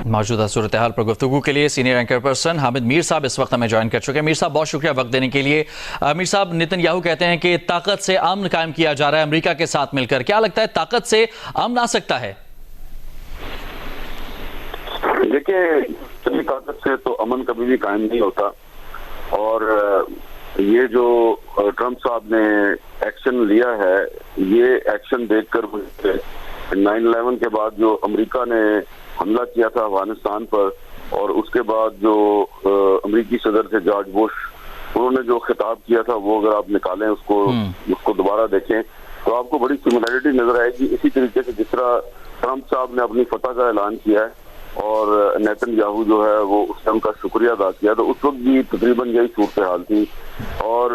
मौजूदा सूरत हाल पर गुफ्तगू के लिए senior anchor person Hamid Mir साहब इस वक्त हमें ज्वाइन कर चुके हैं। मीर साहब, बहुत शुक्रिया वक्त देने के लिए। मीर साहब, नेतन्याहू कहते हैं कि ताकत से अमन कायम किया जा रहा है अमेरिका के साथ मिलकर। क्या लगता है, ताकत से अमन आ सकता है? देखिए, ताकत से तो अमन कभी भी कायम नहीं होता। और ये जो ट्रंप साहब ने एक्शन लिया है, ये एक्शन देखकर मुझे 9/11 के बाद जो अमेरिका ने हमला किया था अफगानिस्तान पर, और उसके बाद जो अमेरिकी सदर थे जॉर्ज बुश, उन्होंने जो खिताब किया था वो अगर आप निकालें उसको दोबारा देखें तो आपको बड़ी सिमिलैरिटी नजर आएगी। इसी तरीके से जिस तरह ट्रंप साहब ने अपनी फतह का ऐलान किया है और नेतन्याहू जो है वो उसने उनका शुक्रिया अदा किया, तो उस वक्त भी तकरीबन यही सूरत हाल थी। और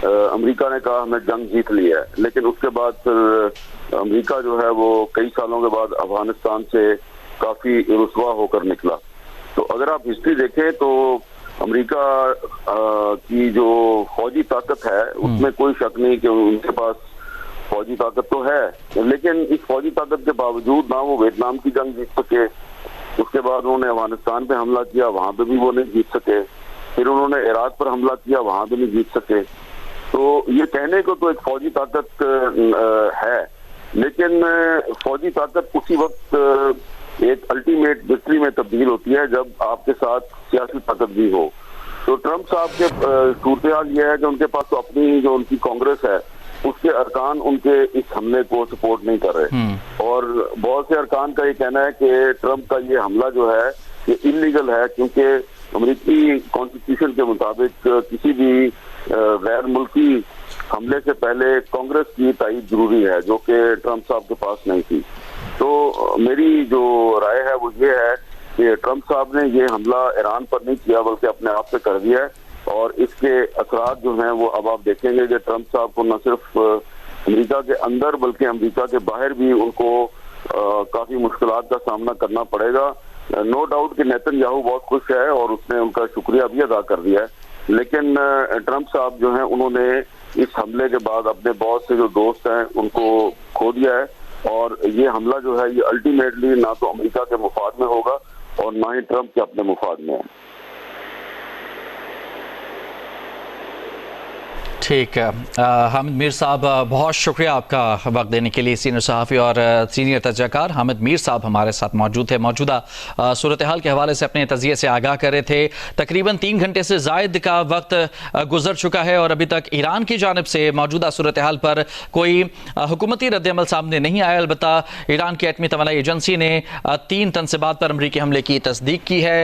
अमेरिका ने कहा हमने जंग जीत ली है, लेकिन उसके बाद फिर अमेरिका जो है वो कई सालों के बाद अफगानिस्तान से काफी रुसवा होकर निकला। तो अगर आप हिस्ट्री देखें तो अमेरिका की जो फौजी ताकत है उसमें कोई शक नहीं कि उनके पास फौजी ताकत तो है, लेकिन इस फौजी ताकत के बावजूद ना वो वियतनाम की जंग जीत सके, उसके बाद उन्होंने अफगानिस्तान पे हमला किया, वहां पे भी वो नहीं जीत सके, फिर उन्होंने इराक पर हमला किया, वहां पे नहीं जीत सके। तो ये कहने को तो एक फौजी ताकत है, लेकिन फौजी ताकत उसी वक्त एक अल्टीमेट विक्ट्री में तब्दील होती है जब आपके साथ सियासी ताकत भी हो। तो ट्रंप साहब के सूरत हाल ये है कि उनके पास तो अपनी जो उनकी कांग्रेस है उसके अरकान उनके इस हमले को सपोर्ट नहीं कर रहे, और बहुत से अरकान का ये कहना है कि ट्रंप का ये हमला जो है ये इलीगल है, क्योंकि अमेरिकी कॉन्स्टिट्यूशन के मुताबिक किसी भी गैर मुल्की हमले से पहले कांग्रेस की तायीद जरूरी है, जो कि ट्रंप साहब के पास नहीं थी। तो मेरी जो राय है वो ये है कि ट्रंप साहब ने ये हमला ईरान पर नहीं किया बल्कि अपने आप पे कर दिया है, और इसके असरात जो हैं वो अब आप देखेंगे कि ट्रंप साहब को न सिर्फ अमेरिका के अंदर बल्कि अमेरिका के बाहर भी उनको काफी मुश्किलात का सामना करना पड़ेगा। नो डाउट कि नेतन्याहू बहुत खुश है और उसने उनका शुक्रिया भी अदा कर दिया है, लेकिन ट्रंप साहब जो हैं उन्होंने इस हमले के बाद अपने बहुत से जो दोस्त हैं उनको खो दिया है, और ये हमला जो है ये अल्टीमेटली ना तो अमेरिका के मुफाद में होगा और ना ही ट्रंप के अपने मुफाद में है। ठीक है, हामिद मीर साहब, बहुत शुक्रिया आपका वक्त देने के लिए। सीनियर सहाफ़ी और सीनियर तजज़ियाकार हामिद मीर साहब हमारे साथ मौजूद थे। मौजूदा सूरत हाल के हवाले से अपने तज़िये से आगाह कर रहे थे। तकरीबन 3 घंटे से ज़ायद का वक्त गुजर चुका है और अभी तक ईरान की जानिब से मौजूदा सूरत हाल पर कोई हुकूमती रद्दअमल सामने नहीं आया। अलबत्ता ईरान की एटमी तवानाई एजेंसी ने 3 तनसीबात पर अमरीकी हमले की तस्दीक की है।